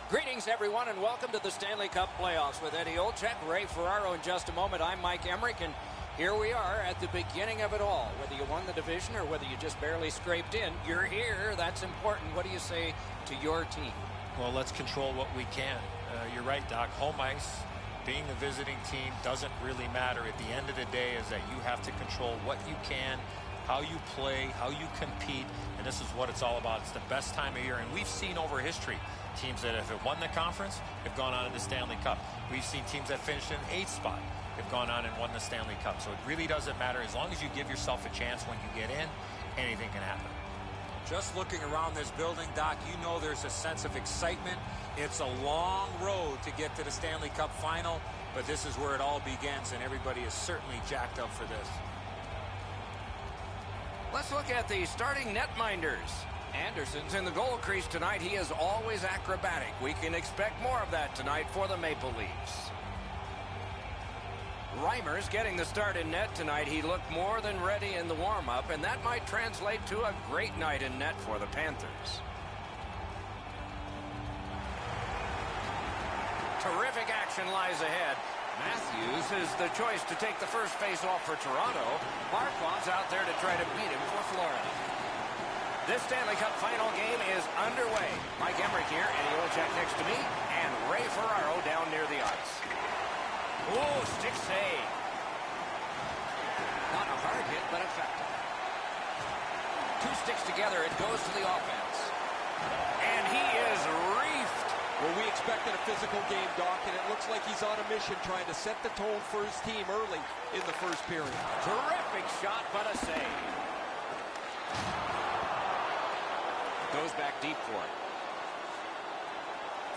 Greetings, everyone, and welcome to the Stanley Cup playoffs with Eddie Olczyk, Ray Ferraro in just a moment. I'm Mike Emmerich, and here we are at the beginning of it all. Whether you won the division or whether you just barely scraped in, you're here. That's important. What do you say to your team? Well, let's control what we can. You're right, Doc. Home ice, being a visiting team, doesn't really matter. At the end of the day is that you have to control what you can, how you play, how you compete, and this is what it's all about. It's the best time of year, and we've seen over history teams that have won the conference have gone on to the Stanley Cup. We've seen teams that finished in 8th spot have gone on and won the Stanley Cup. So it really doesn't matter. As long as you give yourself a chance when you get in, anything can happen. Just looking around this building, Doc, you know there's a sense of excitement. It's a long road to get to the Stanley Cup final, but this is where it all begins, and everybody is certainly jacked up for this. Let's look at the starting netminders. Anderson's in the goal crease tonight. He is always acrobatic. We can expect more of that tonight for the Maple Leafs. Reimer's getting the start in net tonight. He looked more than ready in the warm-up, and that might translate to a great night in net for the Panthers. Terrific action lies ahead. Matthews is the choice to take the first face-off for Toronto. Barkov's out there to try to beat him for Florida. This Stanley Cup final game is underway. Mike Emmerich here, Eddie Olczyk next to me, and Ray Ferraro down near the ice. Oh, stick save. Not a hard hit, but effective. Two sticks together, it goes to the offense. And he is reefed. Well, we expected a physical game, Doc, and it looks like he's on a mission trying to set the tone for his team early in the first period. Terrific shot, but a save. Goes back deep for it.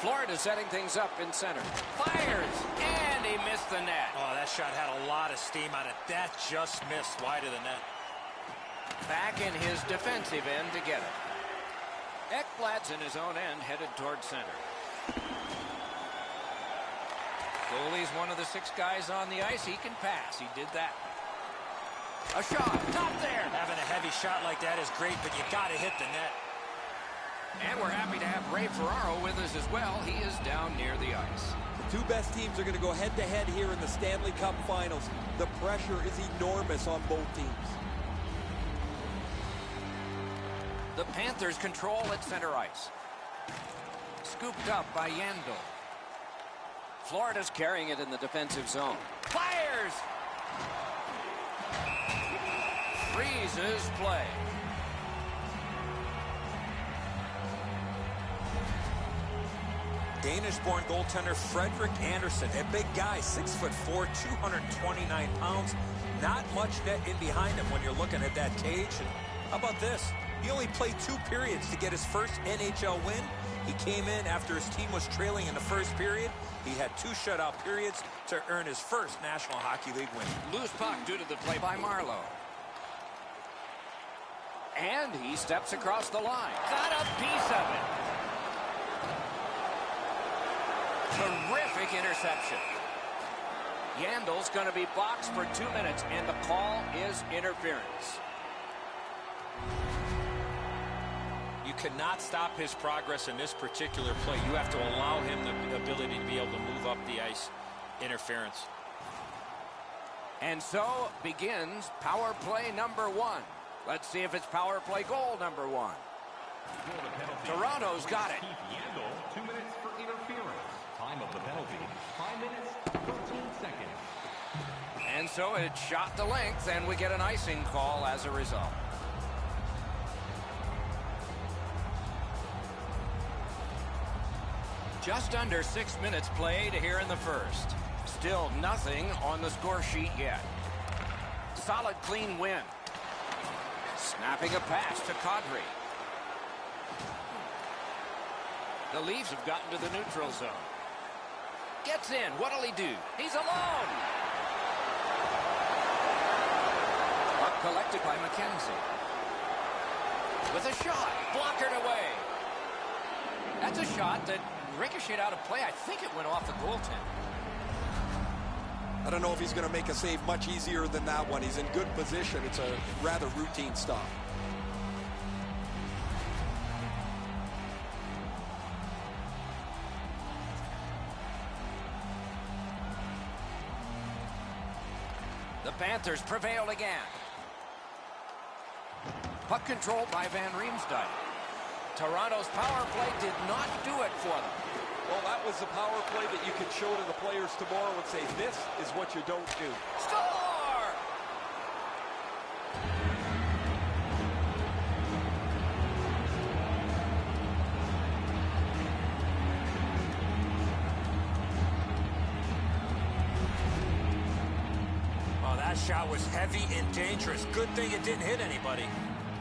Florida setting things up in center. Fires, and he missed the net. Oh, that shot had a lot of steam on it. That just missed wide of the net. Back in his defensive end to get it. Ekblad's in his own end, headed toward center. Goalie's one of the 6 guys on the ice. He can pass. He did that. A shot, not there. Having a heavy shot like that is great, but you got to hit the net. And we're happy to have Ray Ferraro with us as well. He is down near the ice. The two best teams are going to go head-to-head here in the Stanley Cup Finals. The pressure is enormous on both teams. The Panthers control at center ice. Scooped up by Yandel. Florida's carrying it in the defensive zone. Fires! Freezes play. Danish-born goaltender Frederik Andersen, a big guy, 6'4", 229 pounds. Not much net in behind him when you're looking at that cage. And how about this? He only played 2 periods to get his first NHL win. He came in after his team was trailing in the first period. He had 2 shutout periods to earn his first National Hockey League win. Loose puck due to the play by Marlowe. And he steps across the line. Got a piece of it. Terrific interception. Yandel's going to be boxed for 2 minutes, and the call is interference. You cannot stop his progress in this particular play. You have to allow him the ability to be able to move up the ice. Interference. And so begins power play number 1. Let's see if it's power play goal number 1. Toronto's got it. Yandel, 2 minutes for interference. Time of the penalty, 5 minutes, 13 seconds. And so it shot the length, and we get an icing call as a result. Just under 6 minutes played here in the first. Still nothing on the score sheet yet. Solid, clean win. Snapping a pass to Kadri. The Leafs have gotten to the neutral zone. Gets in. What'll he do? He's alone. Puck collected by McKenzie. With a shot. Blockered away. That's a shot that ricocheted out of play. I think it went off the goaltender. I don't know if he's going to make a save much easier than that one. He's in good position. It's a rather routine stop. The Panthers prevailed again. Puck controlled by Van Riemsdyk. Toronto's power play did not do it for them. Well, that was the power play that you can show to the players tomorrow and say, this is what you don't do. Score! Oh, that shot was heavy and dangerous. Good thing it didn't hit anybody.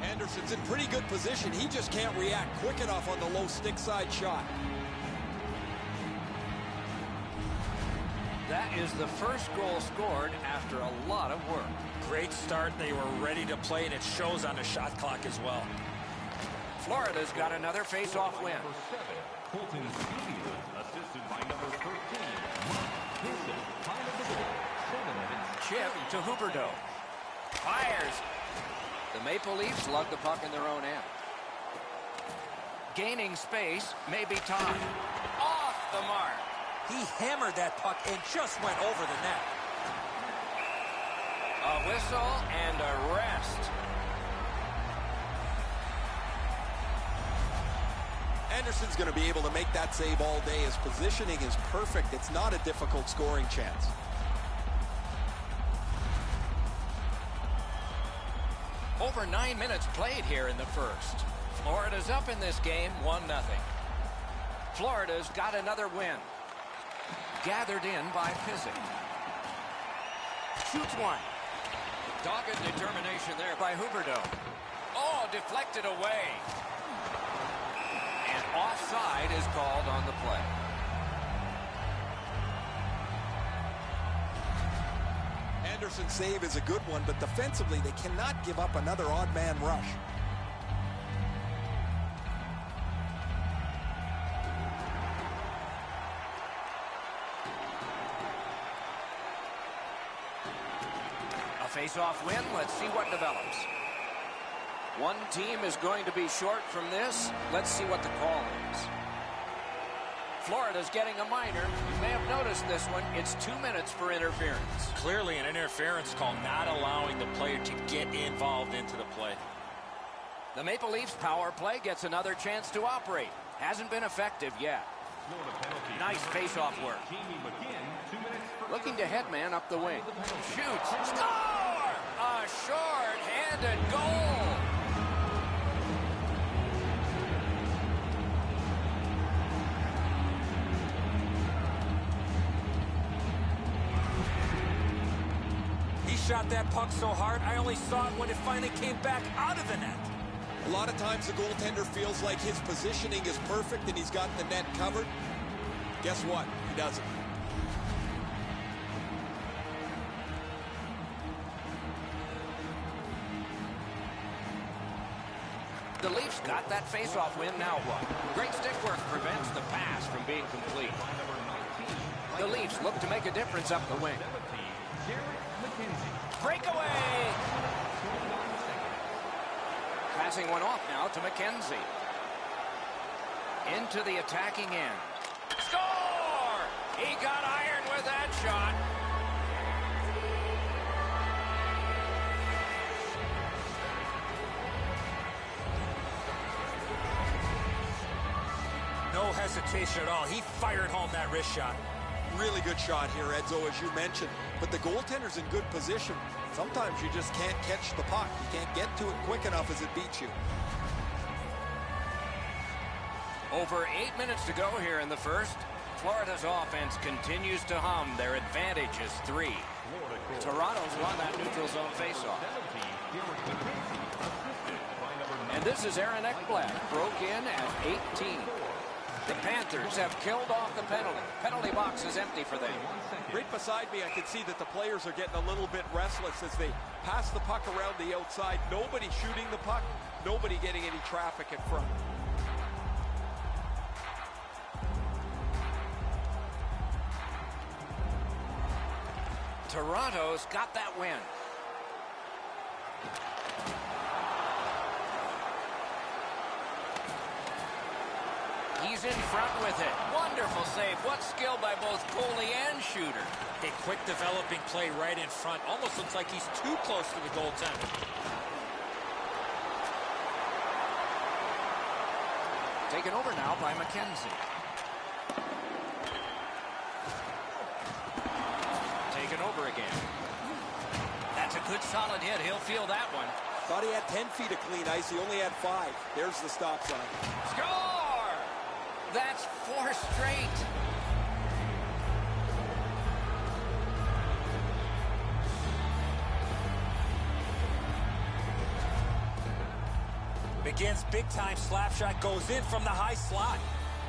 Anderson's in pretty good position. He just can't react quick enough on the low stick side shot. That is the first goal scored after a lot of work. Great start. They were ready to play, and it shows on the shot clock as well. Florida's got another face-off win. Number 7, Colton Sceviour, assisted by number 13, Mark Pinson. Time of the goal, 7 minutes. Chip to Huberdeau. Fires. The Maple Leafs lug the puck in their own end. Gaining space, maybe time. Off the mark. He hammered that puck and just went over the net. A whistle and a rest. Anderson's going to be able to make that save all day. His positioning is perfect. It's not a difficult scoring chance. Over 9 minutes played here in the first. Florida's up in this game 1-0. Florida's got another win. Gathered in by Pysyk. Shoots one. Dogged determination there by Huberdeau. Oh, deflected away. And offside is called on the play. Anderson's save is a good one, but defensively they cannot give up another odd man rush. A face-off win. Let's see what develops. One team is going to be short from this. Let's see what the call is. Florida's getting a minor. You may have noticed this one. It's 2 minutes for interference. Clearly an interference call, not allowing the player to get involved into the play. The Maple Leafs power play gets another chance to operate. Hasn't been effective yet. Florida penalty. Nice face-off work. Jamie McGinn, 2 minutes for Looking to headman up the wing. Shoots. Score! A short-handed goal. He shot that puck so hard, I only saw it when it finally came back out of the net. A lot of times the goaltender feels like his positioning is perfect and he's got the net covered. Guess what? He doesn't. The Leafs got that face-off win. Now what? Great stick work prevents the pass from being complete. The Leafs look to make a difference up the wing. Breakaway! Passing one off now to McKenzie. Into the attacking end. Score! He got iron with that shot. No hesitation at all. He fired home that wrist shot. Really good shot here, Edzo, as you mentioned. But the goaltender's in good position. Sometimes you just can't catch the puck. You can't get to it quick enough as it beats you. Over 8 minutes to go here in the first. Florida's offense continues to hum. Their advantage is 3. Toronto's won that neutral zone faceoff. And this is Aaron Ekblad. Broke in at 18. The Panthers have killed off the penalty. Penalty box is empty for them. Right beside me, I can see that the players are getting a little bit restless as they pass the puck around the outside. Nobody shooting the puck. Nobody getting any traffic in front. Toronto's got that win. He's in front with it. Wonderful save. What skill by both goalie and shooter. A quick developing play right in front. Almost looks like he's too close to the goaltender. Taken over now by McKenzie. Taken over again. That's a good solid hit. He'll feel that one. Thought he had 10 feet of clean ice. He only had 5. There's the stop sign. Score! That's 4 straight. Begins big-time slap shot, goes in from the high slot.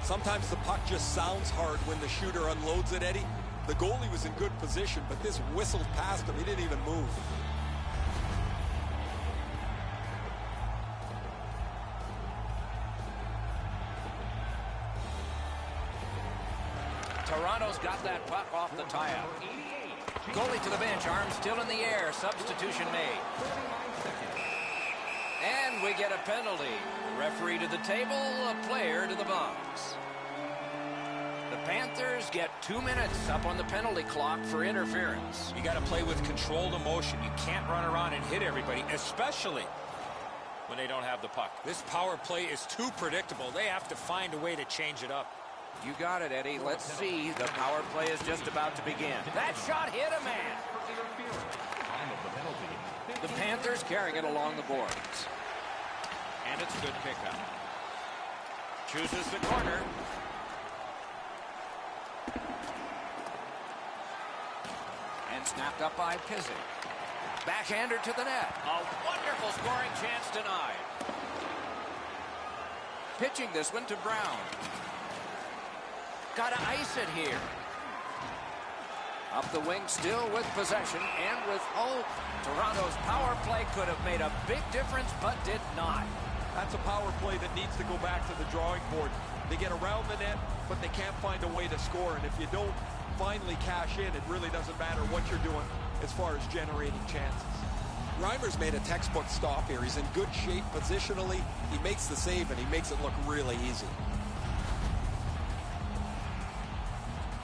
Sometimes the puck just sounds hard when the shooter unloads it, Eddie. The goalie was in good position, but this whistled past him. He didn't even move. Toronto's got that puck off the tie-up. Goalie to the bench, arm still in the air. Substitution made. And we get a penalty. Referee to the table, a player to the box. The Panthers get 2 minutes up on the penalty clock for interference. You got to play with controlled emotion. You can't run around and hit everybody, especially when they don't have the puck. This power play is too predictable. They have to find a way to change it up. You got it, Eddie. Let's see. The power play is just about to begin. That shot hit a man. The Panthers carrying it along the boards. And it's a good pickup. Chooses the corner. And snapped up by Pizzic. Backhander to the net. A wonderful scoring chance denied. Pitching this one to Brown. Got to ice it here. Up the wing still with possession and with hope. Toronto's power play could have made a big difference, but did not. That's a power play that needs to go back to the drawing board. They get around the net, but they can't find a way to score. And if you don't finally cash in, it really doesn't matter what you're doing as far as generating chances. Reimer's made a textbook stop here. He's in good shape positionally. He makes the save, and he makes it look really easy.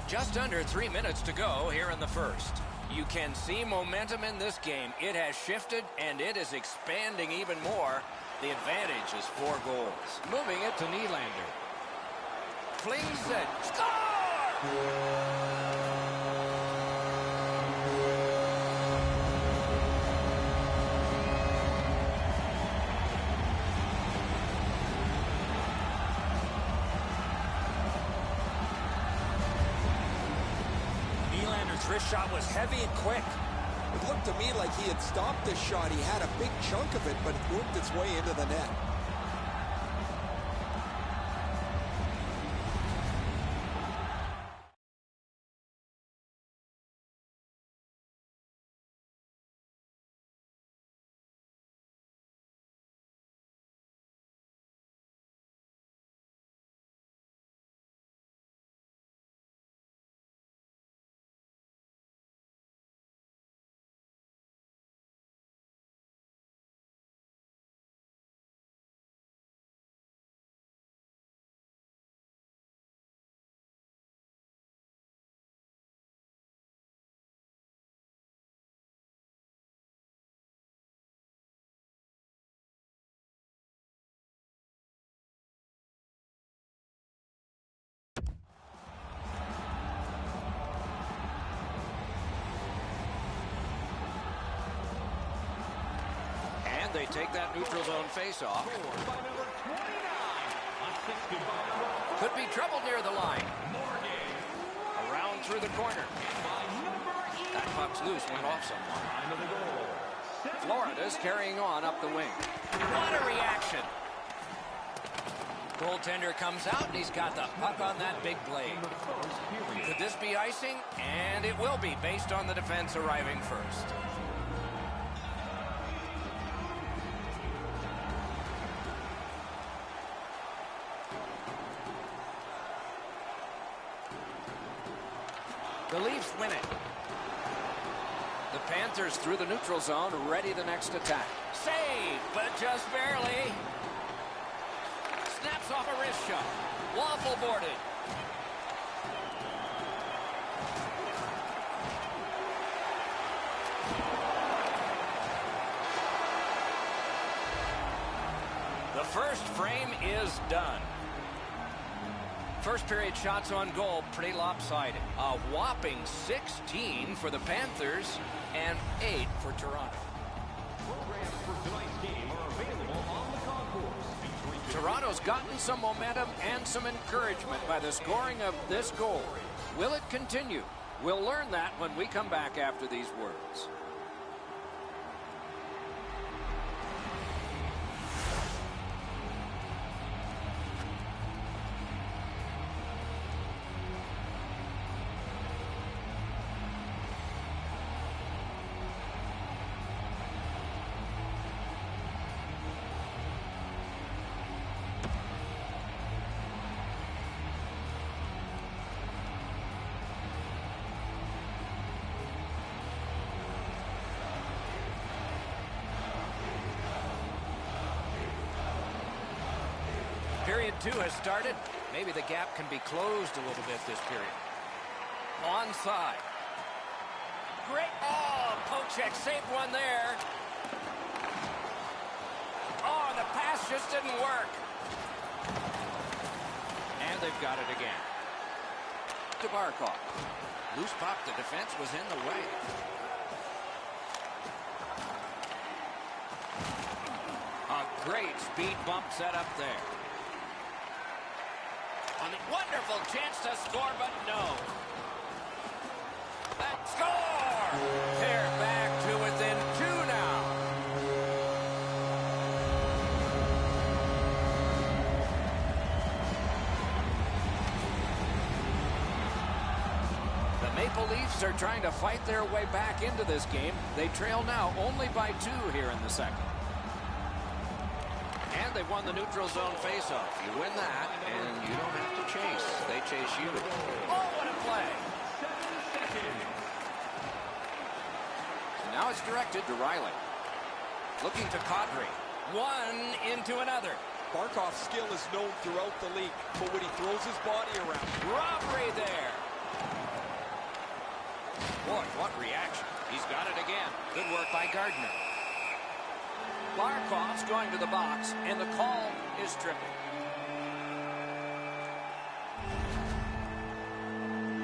Just under 3 minutes to go here in the first. You can see momentum in this game. It has shifted, and it is expanding even more. The advantage is 4 goals. Moving it to Nylander. Flings it. Score! Nylander's wrist shot was heavy and quick. It looked to me like he had stopped this shot. He had a big chunk of it, but it worked its way into the net. They take that neutral zone face-off. Could be trouble near the line. Around through the corner. That puck's loose, went off someone. Florida's carrying on up the wing. What a reaction. Goaltender comes out, and he's got the puck on that big blade. Could this be icing? And it will be, based on the defense arriving first. The Leafs win it. The Panthers through the neutral zone, ready the next attack. Save, but just barely. Snaps off a wrist shot. Waffle boarded. The first frame is done. First period shots on goal, pretty lopsided. A whopping 16 for the Panthers and 8 for Toronto. Programs for tonight's game are available on the concourse. Toronto's gotten some momentum and some encouragement by the scoring of this goal. Will it continue? We'll learn that when we come back after these words. Period 2 has started. Maybe the gap can be closed a little bit this period. Onside. Great. Oh, Pochek saved one there. Oh, the pass just didn't work. And they've got it again. To Barkov. Loose pop, the defense was in the way. A great speed bump set up there. On the wonderful chance to score, but no. That score! They're back to within 2 now. The Maple Leafs are trying to fight their way back into this game. They trail now only by 2 here in the second. And they've won the neutral zone faceoff. You win that, and you don't have to chase. They chase you. Oh, what a play. 7 seconds. So now it's directed to Riley. Looking to Kadri. One into another. Barkov's skill is known throughout the league, but when he throws his body around. Robbery there. Boy, what reaction. He's got it again. Good work by Gardner. Barkov's going to the box, and the call is tripping.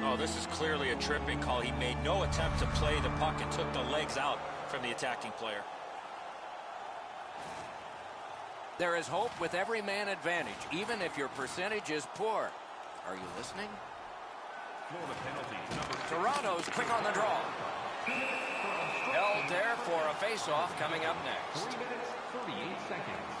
Oh, this is clearly a tripping call. He made no attempt to play the puck and took the legs out from the attacking player. There is hope with every man advantage, even if your percentage is poor. Are you listening? Florida penalty, number 6. Toronto's quick on the draw. Held there for a face-off coming up next. 3 minutes, 38 seconds.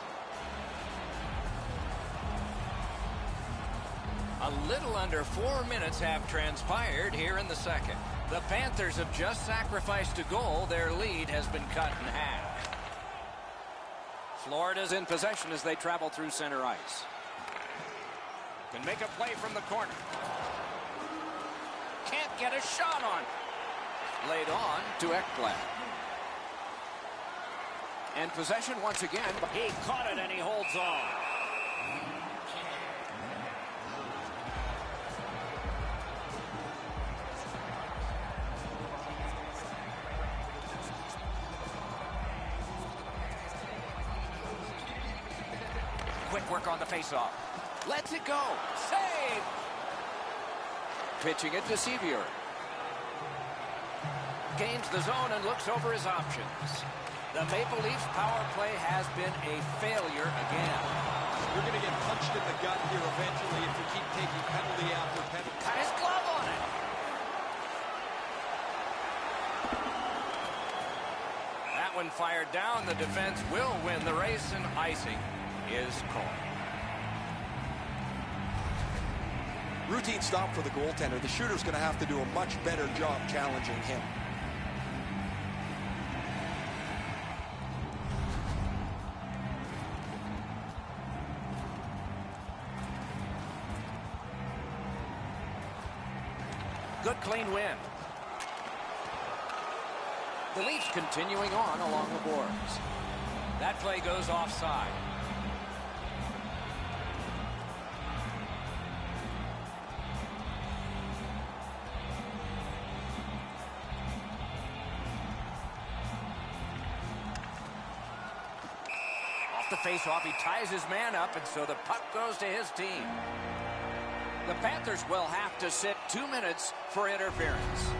A little under 4 minutes have transpired here in the second. The Panthers have just sacrificed a goal. Their lead has been cut in half. Florida's in possession as they travel through center ice. Can make a play from the corner. Can't get a shot on. Laid on to Ekblad. And possession once again. He caught it and he holds on. Quick work on the faceoff. Lets it go. Save. Pitching it to Sevier. Gains the zone and looks over his options. The Maple Leafs power play has been a failure again. You're going to get punched in the gut here eventually if you keep taking penalty after penalty. Got his glove on it. That one fired down. The defense will win the race, and icing is called. Routine stop for the goaltender. The shooter's going to have to do a much better job challenging him. Good clean win. The Leafs continuing on along the boards. That play goes offside. the face-off. He ties his man up, and so the puck goes to his team. The Panthers will have to sit 2 minutes for interference.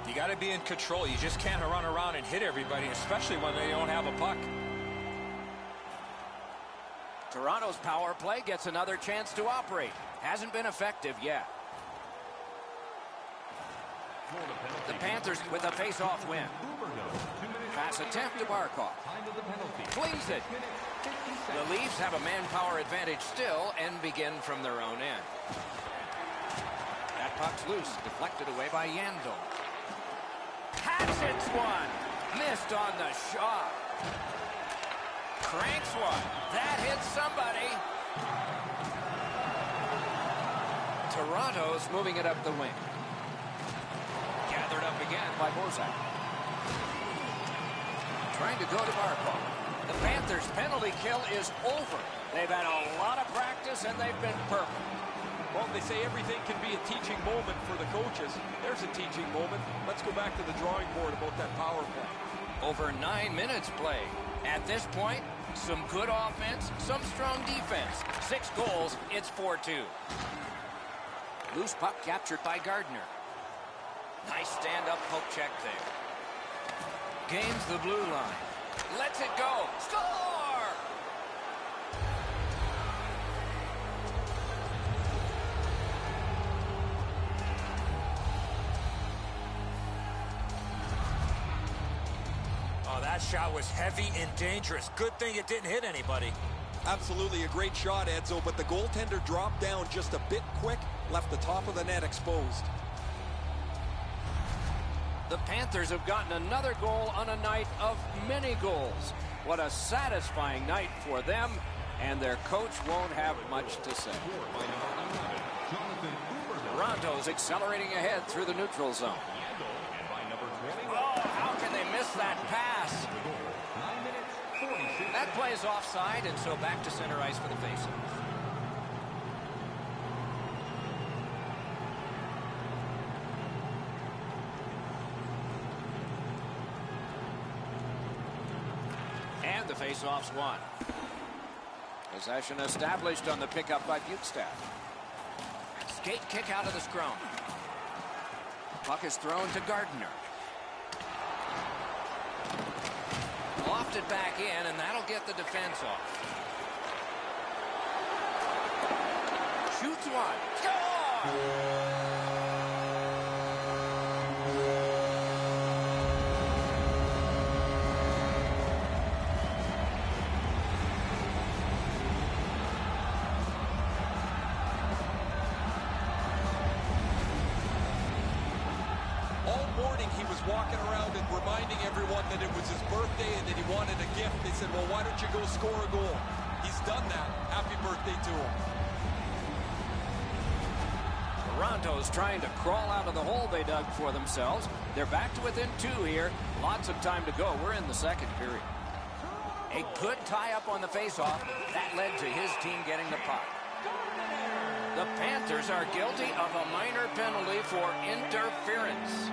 You got to be in control. You just can't run around and hit everybody, especially when they don't have a puck. Toronto's power play gets another chance to operate. Hasn't been effective yet. The Panthers with a face-off win. Pass attempt to Barkov. Cleans it. The Leafs have a manpower advantage still and begin from their own end. That puck's loose, deflected away by Yandel. Hits one. Missed on the shot. Cranks one. That hits somebody. Toronto's moving it up the wing. Gathered up again by Bozak. Trying to go to Barkov. The Panthers' penalty kill is over. They've had a lot of practice, and they've been perfect. Well, they say everything can be a teaching moment for the coaches. There's a teaching moment. Let's go back to the drawing board about that power play. Over 9 minutes played. At this point, some good offense, some strong defense. 6 goals, it's 4-2. Loose puck captured by Gardner. Nice stand-up poke check there. Gains the blue line. Lets it go. Score! Oh, that shot was heavy and dangerous. Good thing it didn't hit anybody. Absolutely a great shot, Edzo, but the goaltender dropped down just a bit quick, left the top of the net exposed. The Panthers have gotten another goal on a night of many goals. What a satisfying night for them, and their coach won't have much to say. Toronto's accelerating ahead through the neutral zone. Oh, how can they miss that pass? That plays offside, and so back to center ice for the faceoff. And the faceoff's won. Possession established on the pickup by Bukestad. Skate kick out of the scrum. Puck is thrown to Gardner. Lofted back in, and that'll get the defense off. Shoots one. Score! He was walking around and reminding everyone that it was his birthday and that he wanted a gift. They said, well, why don't you go score a goal? He's done that. Happy birthday to him. Toronto's trying to crawl out of the hole they dug for themselves. They're back to within 2 here. Lots of time to go. We're in the second period. A good tie-up on the face-off. That led to his team getting the puck. The Panthers are guilty of a minor penalty for interference.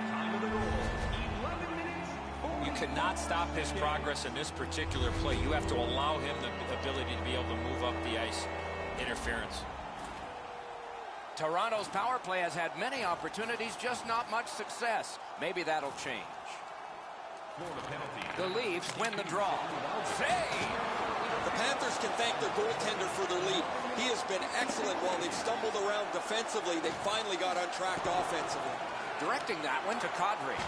You cannot stop his progress in this particular play. You have to allow him the ability to be able to move up the ice. Interference. Toronto's power play has had many opportunities, just not much success. Maybe that'll change. The Leafs win the draw. Save! The Panthers can thank their goaltender for their lead. He has been excellent while they've stumbled around defensively. They finally got on track offensively. Directing that one to Kadri.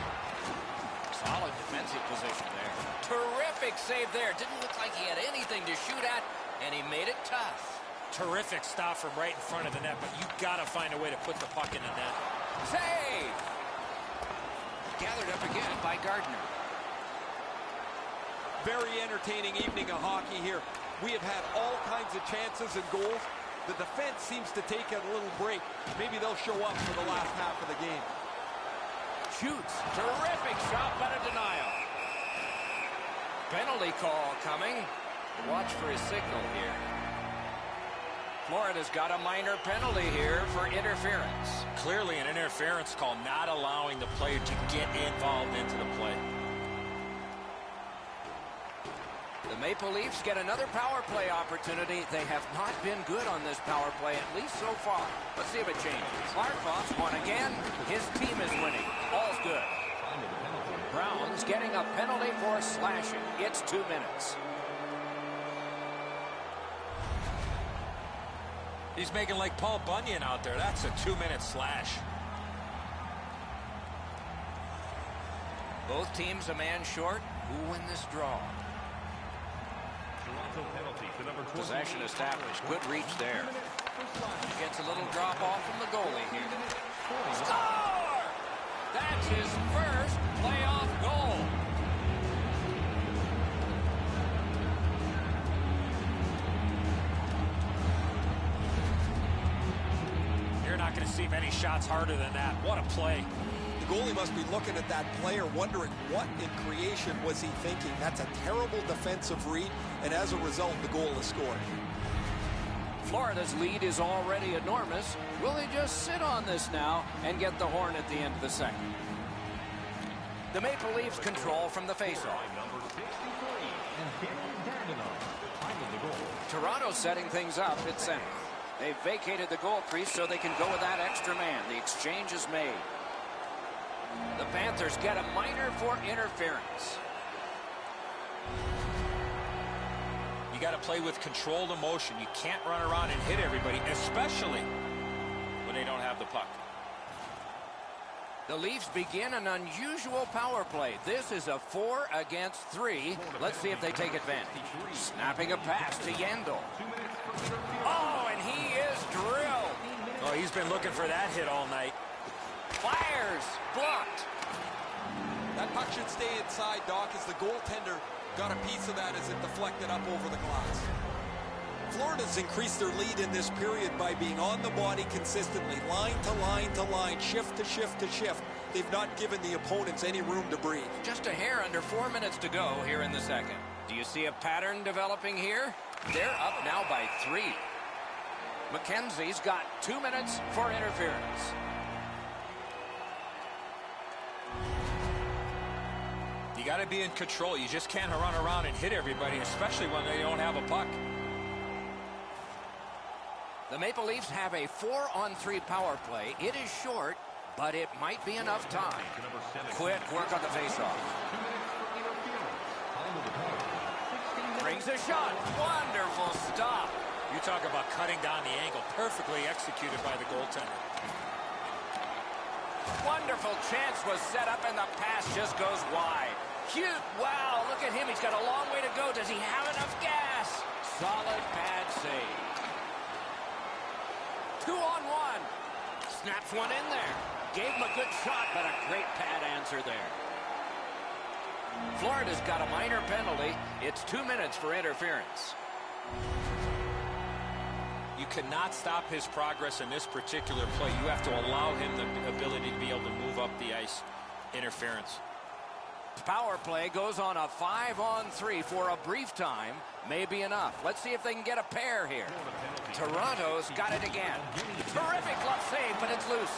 Solid defensive position there. Terrific save there. Didn't look like he had anything to shoot at, and he made it tough. Terrific stop from right in front of the net, but you got to find a way to put the puck in the net. Save! Gathered up again by Gardner. Very entertaining evening of hockey here. We have had all kinds of chances and goals. The defense seems to take a little break. Maybe they'll show up for the last half of the game. Shoots. Terrific shot, but a denial. Penalty call coming. Watch for his signal here. Florida's got a minor penalty here for interference. Clearly an interference call, not allowing the player to get involved into the play. The Maple Leafs get another power play opportunity. They have not been good on this power play, at least so far. Let's see if it changes. Markov's won again. His team is winning. All's good. Brown's getting a penalty for slashing. It's 2 minutes. He's making like Paul Bunyan out there. That's a 2-minute slash. Both teams a man short. Who win this draw? Possession established. Good reach there. Gets a little drop off from the goalie here. Score! That's his first playoff goal. You're not going to see many shots harder than that. What a play. The goalie must be looking at that player wondering what in creation was he thinking. That's a terrible defensive read, and as a result, the goal is scored. Florida's lead is already enormous. Will they just sit on this now and get the horn at the end of the second? The Maple Leafs control from the faceoff. Toronto setting things up at center. They've vacated the goal crease so they can go with that extra man. The exchange is made. The Panthers get a minor for interference. You got to play with controlled emotion. You can't run around and hit everybody, especially when they don't have the puck. The Leafs begin an unusual power play. This is a 4 against 3. Let's see if they take advantage. Snapping a pass to Yandel. Oh, and he is drilled. Oh, he's been looking for that hit all night. Fires. Blocked. That puck should stay inside, Doc, as the goaltender got a piece of that as it deflected up over the glass. Florida's increased their lead in this period by being on the body consistently, line to line to line, shift to shift to shift. They've not given the opponents any room to breathe. Just a hair under 4 minutes to go here in the second. Do you see a pattern developing here? They're up now by 3. McKenzie's got 2 minutes for interference. You got to be in control. You just can't run around and hit everybody, especially when they don't have a puck. The Maple Leafs have a 4-on-3 power play. It is short, but it might be enough time. Quick work on the faceoff. Brings a shot. Wonderful stop. You talk about cutting down the angle. Perfectly executed by the goaltender. Wonderful chance was set up, and the pass just goes wide. Cute. Wow, look at him. He's got a long way to go. Does he have enough gas? Solid pad save. 2-on-1. Snaps one in there. Gave him a good shot, but a great pad answer there. Florida's got a minor penalty. It's 2 minutes for interference. You cannot stop his progress in this particular play. You have to allow him the ability to be able to move up the ice. Interference. Power play goes on a 5-on-3 for a brief time. Maybe enough. Let's see if they can get a pair here. Toronto's got it again. Terrific glove save, but it's loose.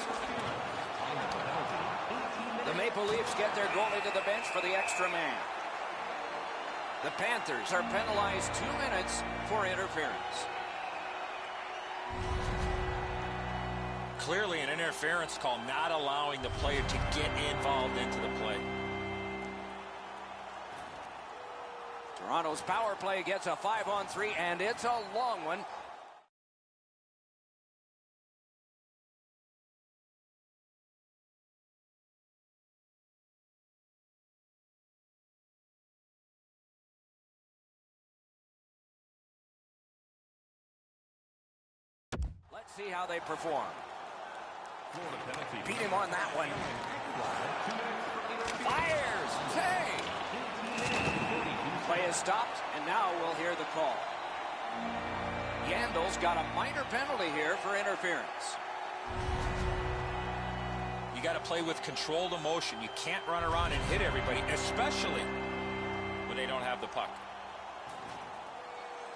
The Maple Leafs get their goalie to the bench for the extra man. The Panthers are penalized 2 minutes for interference. Clearly an interference call, not allowing the player to get involved into the play. Toronto's power play gets a 5-on-3, and it's a long one. Let's see how they perform. Beat him on that one. Fires. Hey! Play is stopped, and now we'll hear the call. Yandel's got a minor penalty here for interference. You got to play with controlled emotion. You can't run around and hit everybody, especially when they don't have the puck.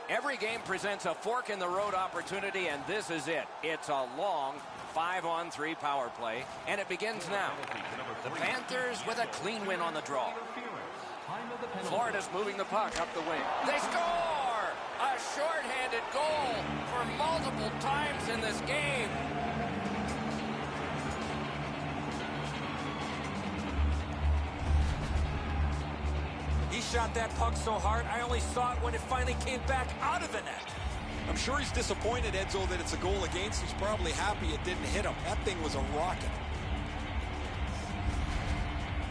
Every game presents a fork-in-the-road opportunity, and this is it. It's a long 5-on-3 power play, and it begins now. The Panthers with a clean win on the draw. Florida's moving the puck up the wing. They score! A shorthanded goal for multiple times in this game. He shot that puck so hard, I only saw it when it finally came back out of the net. I'm sure he's disappointed, Edzo, that it's a goal against. He's probably happy it didn't hit him. That thing was a rocket.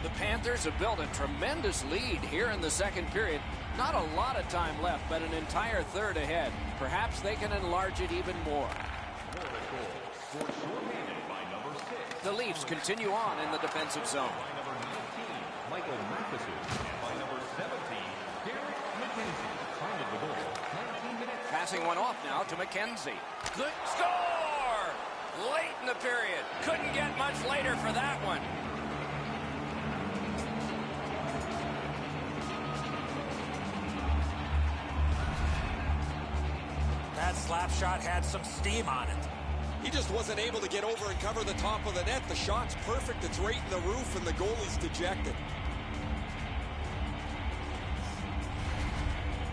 The Panthers have built a tremendous lead here in the second period. Not a lot of time left, but an entire third ahead. Perhaps they can enlarge it even more. The Leafs continue on in the defensive zone. Michael Matheson, and by number 17, Derek McKenzie. Time of the goal, 19 minutes. Passing one off now to McKenzie. Good score! Late in the period. Couldn't get much later for that one. That slap shot had some steam on it. He just wasn't able to get over and cover the top of the net. The shot's perfect. It's right in the roof, and the goalie's dejected.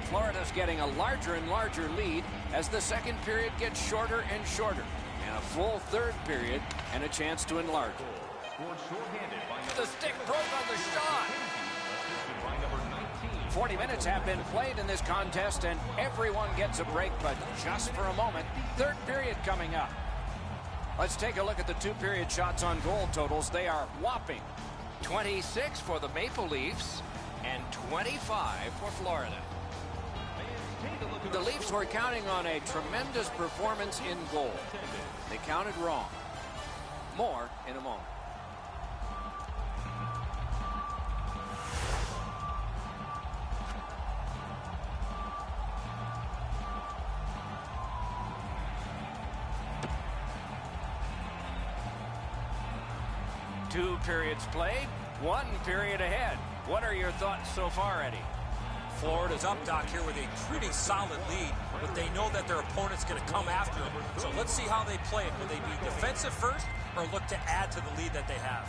Florida's getting a larger and larger lead as the second period gets shorter and shorter. And a full third period and a chance to enlarge. The stick broke on the shot. 40 minutes have been played in this contest, and everyone gets a break, but just for a moment. Third period coming up. Let's take a look at the two-period shots on goal totals. They are whopping 26 for the Maple Leafs and 25 for Florida. The Leafs were counting on a tremendous performance in goal. They counted wrong. More in a moment. Two periods played, one period ahead. What are your thoughts so far, Eddie? Florida's up, Doc, here with a pretty solid lead, but they know that their opponent's going to come after them. So let's see how they play it. Will they be defensive first or look to add to the lead that they have?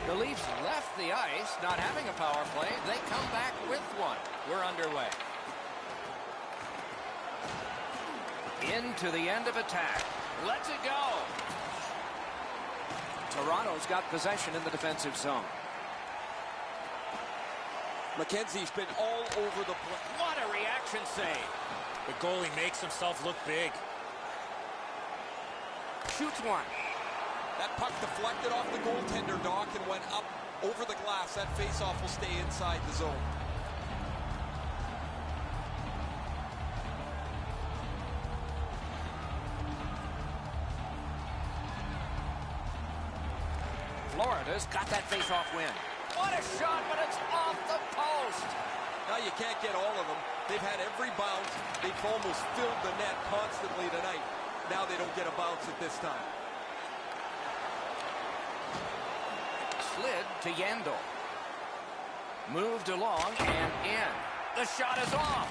The Leafs left the ice, not having a power play. They come back with one. We're underway. Into the end of attack. Let's it go. Toronto's got possession in the defensive zone. McKenzie's been all over the place. What a reaction save. The goalie makes himself look big. Shoots one. That puck deflected off the goaltender, Doc, and went up over the glass. That faceoff will stay inside the zone. Florida's got that faceoff win. What a shot, but it's off the post. Now you can't get all of them. They've had every bounce. They've almost filled the net constantly tonight. Now they don't get a bounce at this time. Slid to Yandel. Moved along and in. The shot is off.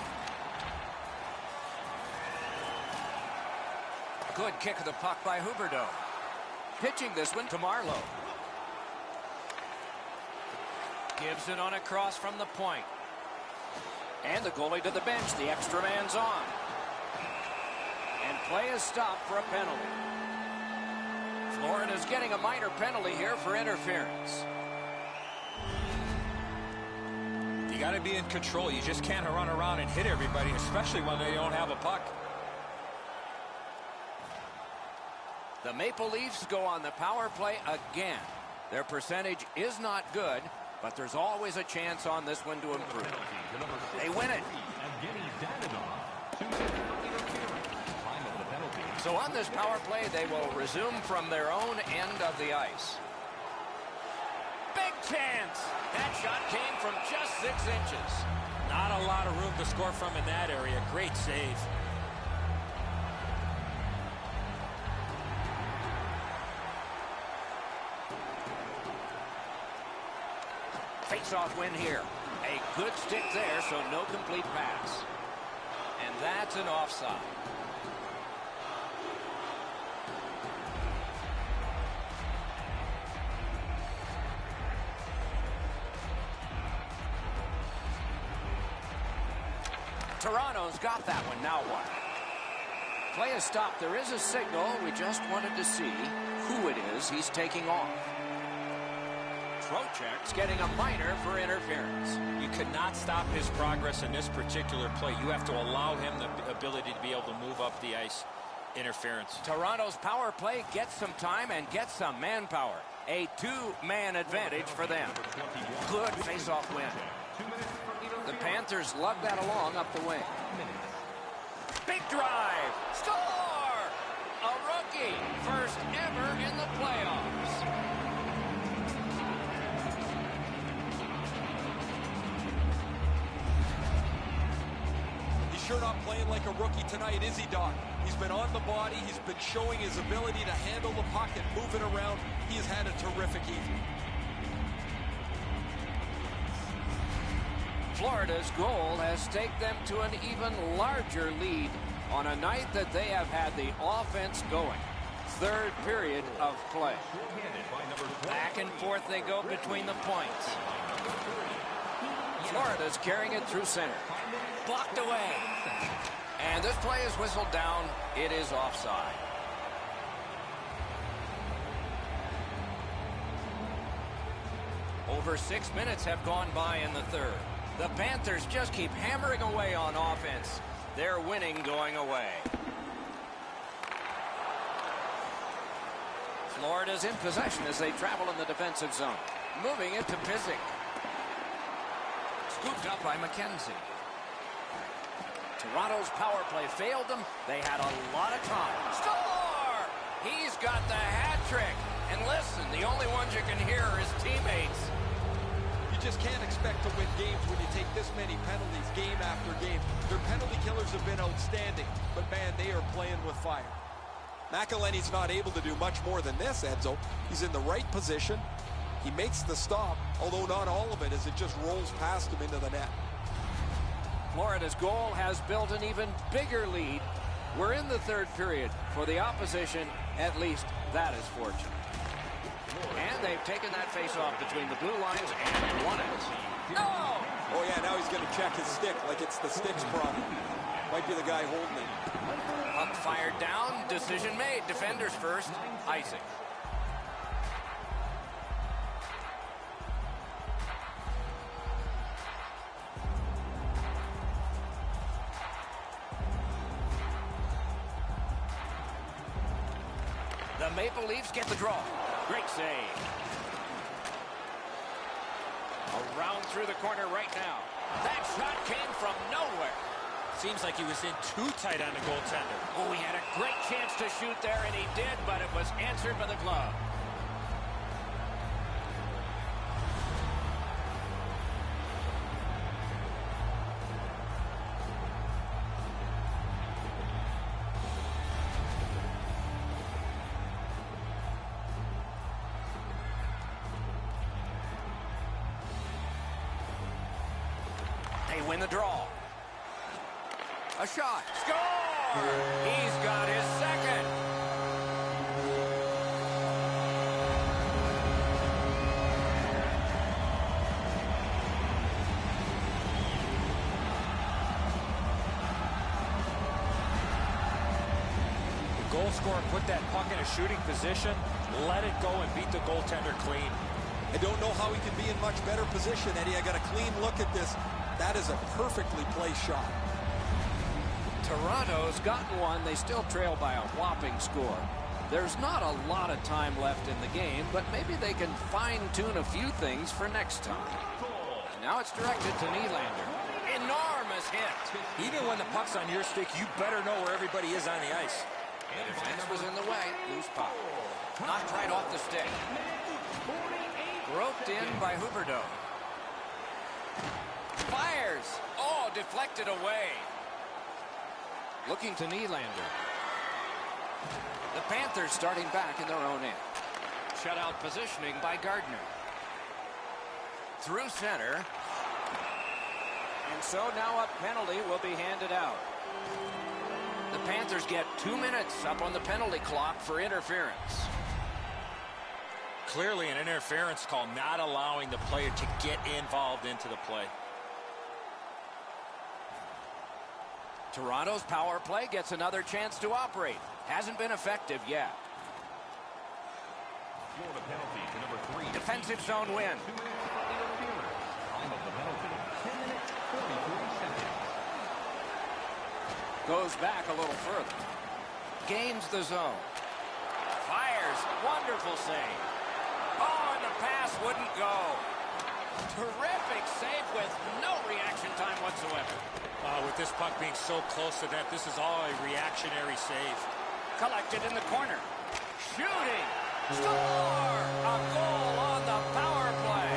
Good kick of the puck by Huberdeau. Pitching this one to Marlowe. Gibson on a cross from the point. And the goalie to the bench. The extra man's on. And play is stopped for a penalty. Florida's getting a minor penalty here for interference. You got to be in control. You just can't run around and hit everybody, especially when they don't have a puck. The Maple Leafs go on the power play again. Their percentage is not good, but there's always a chance on this one to improve. They win it. So on this power play, they will resume from their own end of the ice. Big chance. That shot came from just 6 inches. Not a lot of room to score from in that area. Great save. Face-off win here. A good stick there, so no complete pass. And That's an offside. Toronto's got that one. Now what? Play is stopped. There is a signal. We just wanted to see who it is he's taking off. Trocheck's getting a minor for interference. You could not stop his progress in this particular play. You have to allow him the ability to be able to move up the ice. Interference. Toronto's power play gets some time and gets some manpower. A two-man advantage for them. Good face-off win. The Panthers lug that along up the wing. Big drive. Score! A rookie. First ever in the playoffs. He's sure not playing like a rookie tonight, is he, Doc? He's been on the body. He's been showing his ability to handle the puck and move it around. He has had a terrific evening. Florida's goal has taken them to an even larger lead on a night that they have had the offense going. Third period of play. Back and forth they go between the points. Florida's carrying it through center. Blocked away. And this play is whistled down. It is offside. Over 6 minutes have gone by in the third. The Panthers just keep hammering away on offense. They're winning going away. Florida's in possession as they travel in the defensive zone. Moving it to Pizik. Scooped up by McKenzie. Toronto's power play failed them. They had a lot of time. Score! He's got the hat trick. And listen, the only ones you can hear are his teammates. You just can't expect to win games when you take this many penalties game after game. Their penalty killers have been outstanding, but man, they are playing with fire. McElhinney's not able to do much more than this, Edzo. He's in the right position. He makes the stop, although not all of it, as it just rolls past him into the net. Florida's goal has built an even bigger lead. We're in the third period. For the opposition, at least that is fortunate. And they've taken that face-off between the blue lines and won it. No! Oh, yeah, now he's going to check his stick like it's the stick's problem. Might be the guy holding it. Puck fired down. Decision made. Defenders first. Icing. The Maple Leafs get the draw. Great save. Around through the corner right now. That shot came from nowhere. Seems like he was in too tight on the goaltender. Oh, he had a great chance to shoot there, and he did, but it was answered by the glove. They win the draw. A shot. Score! He's got his second. The goal scorer put that puck in a shooting position, let it go, and beat the goaltender clean. I don't know how he can be in much better position, Eddie. I got a clean look at this. That is a perfectly placed shot. Toronto's gotten one. They still trail by a whopping score. There's not a lot of time left in the game, but maybe they can fine-tune a few things for next time. Now it's directed to Nylander. Enormous hit. Even when the puck's on your stick, you better know where everybody is on the ice. The defense was in the way. Loose puck. Knocked right off the stick. Roped in by Huberdeau. Fires. Oh, deflected away. Looking to Nylander. The Panthers starting back in their own end. Shutout positioning by Gardner. Through center. And so now a penalty will be handed out. Panthers get 2 minutes up on the penalty clock for interference. Clearly an interference call, not allowing the player to get involved into the play. Toronto's power play gets another chance to operate. Hasn't been effective yet. Florida penalty to number 3. Defensive zone win. 2 minutes for interference. Time of the penalty, 10 minutes, 43 seconds. Goes back a little further. Gains the zone. Fires. Wonderful save. Oh, and the pass wouldn't go. Terrific save with no reaction time whatsoever. With this puck being so close to that, this is all a reactionary save. Collected in the corner. Shooting. Score! A goal on the power play.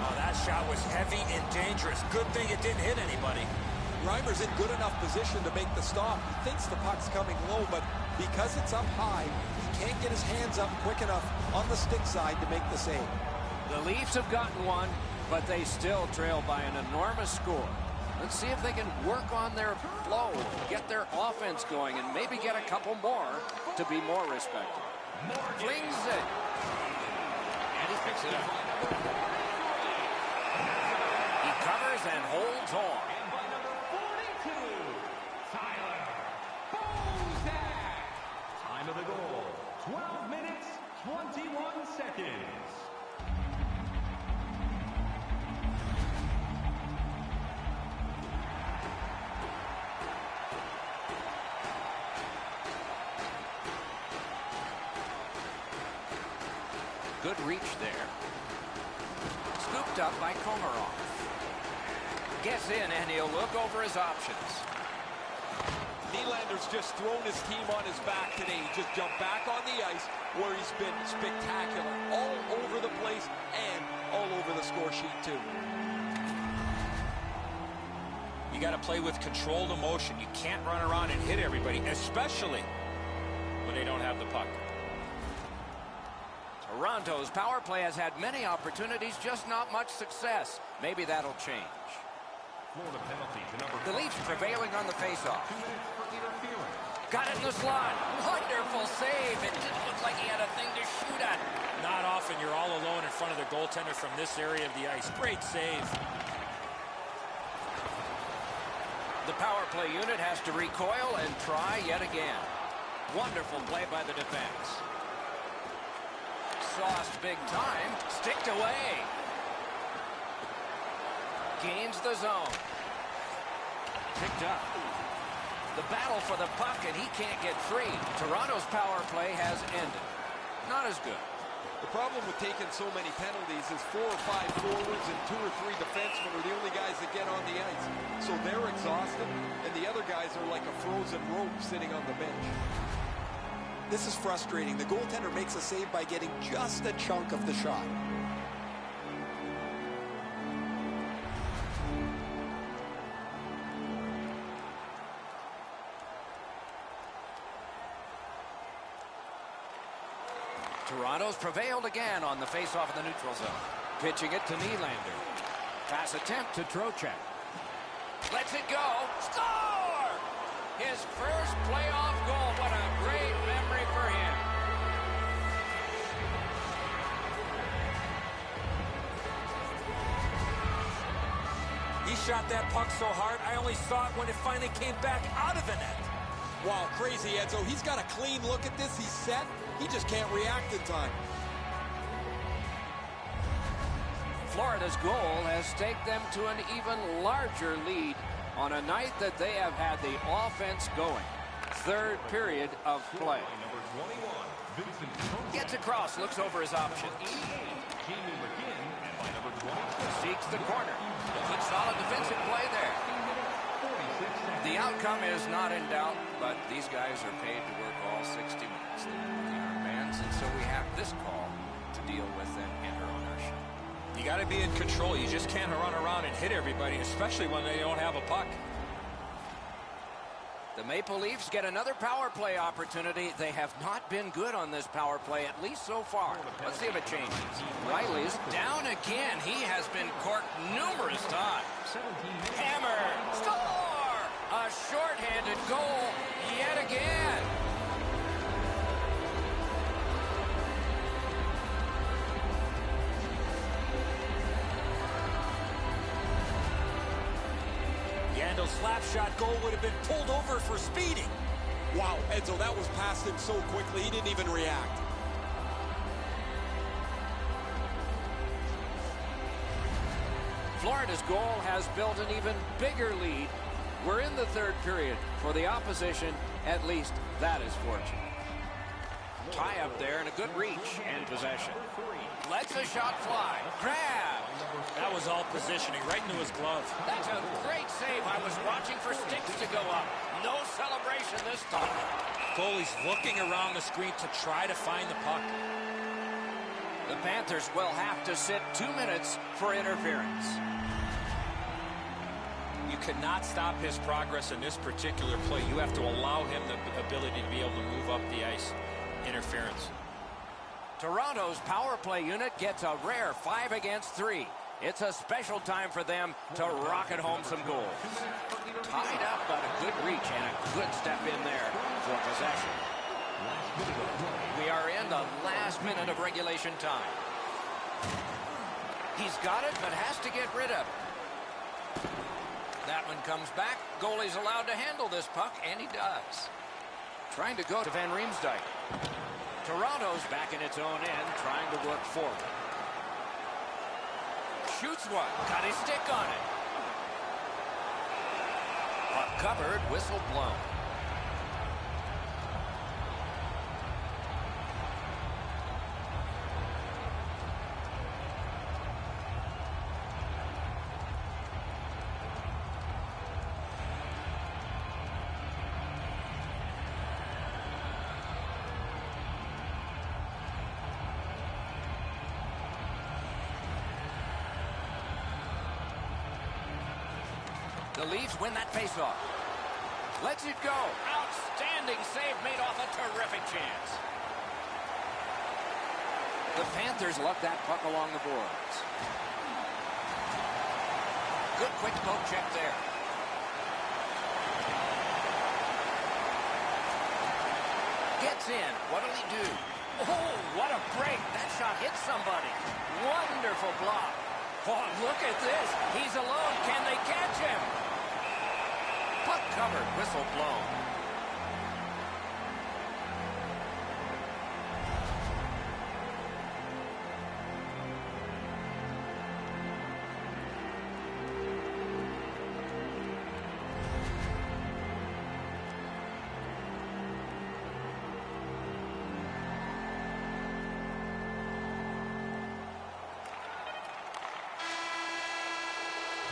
Oh, that shot was heavy and dangerous. Good thing it didn't hit anybody. Reimer's in good enough position to make the stop. He thinks the puck's coming low, but because it's up high, he can't get his hands up quick enough on the stick side to make the save. The Leafs have gotten one, but they still trail by an enormous score. Let's see if they can work on their flow, get their offense going, and maybe get a couple more to be more respected. Flings it. And he picks it up. He covers and holds on. And by number 42, Tyler Bozak. Time of the goal, 12 minutes, 21 seconds. Good reach there. Scooped up by Komarov. Gets in, and he'll look over his options. Nylander's just thrown his team on his back today. He just jumped back on the ice where he's been spectacular. All over the place and all over the score sheet, too. You got to play with controlled emotion. You can't run around and hit everybody, especially when they don't have the puck. Toronto's power play has had many opportunities, just not much success. Maybe that'll change. Florida penalty to number The Leafs prevailing on the faceoff. 2 minutes for interference. Got it in the slot. Wonderful save. It didn't look like he had a thing to shoot at. Not often you're all alone in front of the goaltender from this area of the ice. Great save. The power play unit has to recoil and try yet again. Wonderful play by the defense. Sauced big time. Sticked away. Gains the zone. Picked up. The battle for the puck, and he can't get free. Toronto's power play has ended. Not as good. The problem with taking so many penalties is 4 or 5 forwards and 2 or 3 defensemen are the only guys that get on the ice. So they're exhausted, and the other guys are like a frozen rope sitting on the bench. This is frustrating. The goaltender makes a save by getting just a chunk of the shot. Toronto's prevailed again on the faceoff in the neutral zone. Pitching it to Nylander. Pass attempt to Trocheck. Lets it go. Score! His first playoff goal. What a great memory for him. He shot that puck so hard, I only saw it when it finally came back out of the net. Wow, crazy, Edzo. He's got a clean look at this. He's set. He just can't react in time. Florida's goal has staked them to an even larger lead on a night that they have had the offense going. Third period of play. Number 21, Vincent Trocheck. Gets across, looks over his options. Jamie McGinn, and by number 26, Seeks the corner. Good solid defensive play there. 46 seconds. The outcome is not in doubt, but these guys are paid to work all 60 minutes. They're the Iron Bands, and so we have this call to deal with and enter on our show. You got to be in control. You just can't run around and hit everybody, especially when they don't have a puck. The Maple Leafs get another power play opportunity. They have not been good on this power play, at least so far. Let's see if it changes. Riley's down again. He has been corked numerous times. Hammer! Score! A shorthanded goal yet again. Yandel's slap shot goal would have been pulled over for speeding. Wow, Edzo, that was past him so quickly, he didn't even react. Florida's goal has built an even bigger lead. We're in the third period. For the opposition, at least that is fortunate. Tie up there and a good reach and possession. Lets a shot fly. Grab. That was all positioning, right into his glove. That's a great save. I was watching for sticks to go up. No celebration this time. Goalie's looking around the screen to try to find the puck. The Panthers will have to sit 2 minutes for interference. You cannot stop his progress in this particular play. You have to allow him the ability to be able to move up the ice. Interference. Toronto's power play unit gets a rare 5 against 3. It's a special time for them to rocket home some goals. Tied up, but a good reach and a good step in there for possession. We are in the last minute of regulation time. He's got it, but has to get rid of it. That one comes back. Goalie's allowed to handle this puck, and he does. Trying to go to Van Riemsdyk. Toronto's back in its own end, trying to work forward. Shoots one. Got his stick on it. Puck covered, whistle blown. The Leafs win that faceoff. Lets it go. Outstanding save made off a terrific chance. The Panthers luck that puck along the boards. Good quick poke check there. Gets in. What'll he do? Oh, what a break. That shot hit somebody. Wonderful block. Oh, look at this. He's alone. Can they catch him? Puck covered, whistle blown.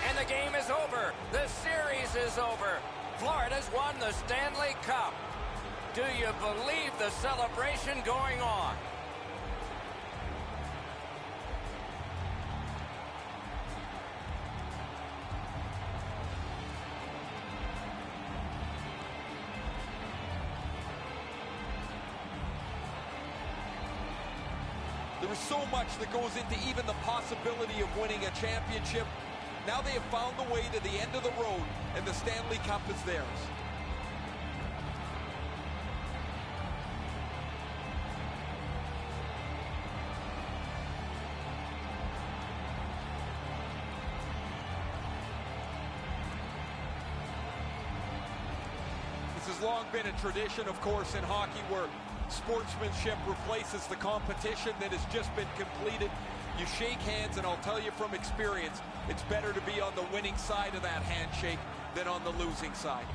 And the game is over. The series is over. Florida's won the Stanley Cup. Do you believe the celebration going on? There is so much that goes into even the possibility of winning a championship. Now they have found the way to the end of the road, and the Stanley Cup is theirs. This has long been a tradition, of course, in hockey where sportsmanship replaces the competition that has just been completed. You shake hands, and I'll tell you from experience, it's better to be on the winning side of that handshake than on the losing side.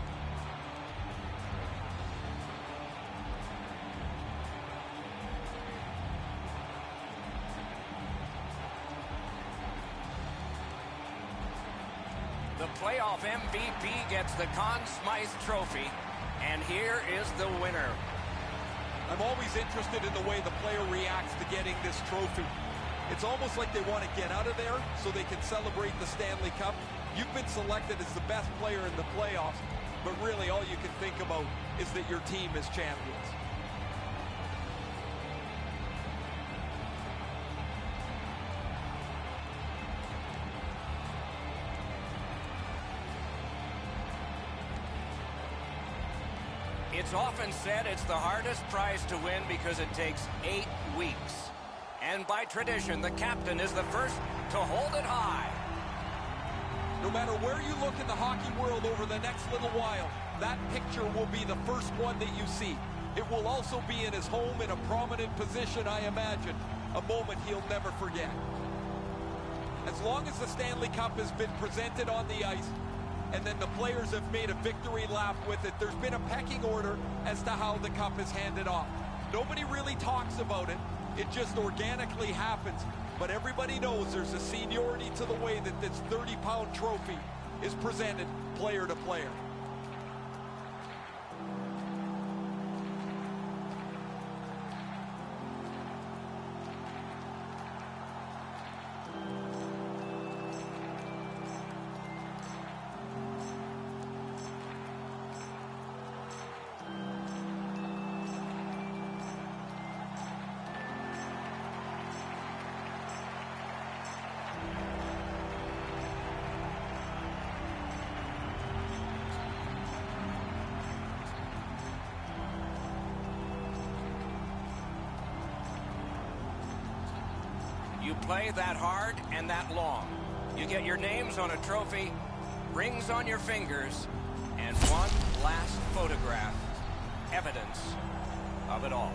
The playoff MVP gets the Conn Smythe Trophy, and here is the winner. I'm always interested in the way the player reacts to getting this trophy. It's almost like they want to get out of there so they can celebrate the Stanley Cup. You've been selected as the best player in the playoffs. but really all you can think about is that your team is champions. It's often said it's the hardest prize to win because it takes 8 weeks. And by tradition, the captain is the first to hold it high. No matter where you look in the hockey world over the next little while, that picture will be the first one that you see. It will also be in his home in a prominent position, I imagine. A moment he'll never forget. As long as the Stanley Cup has been presented on the ice, and then the players have made a victory lap with it, there's been a pecking order as to how the cup is handed off. Nobody really talks about it. It just organically happens. But everybody knows there's a seniority to the way that this 30-pound trophy is presented player to player. You play that hard and that long. You get your names on a trophy, rings on your fingers, and one last photograph. Evidence of it all.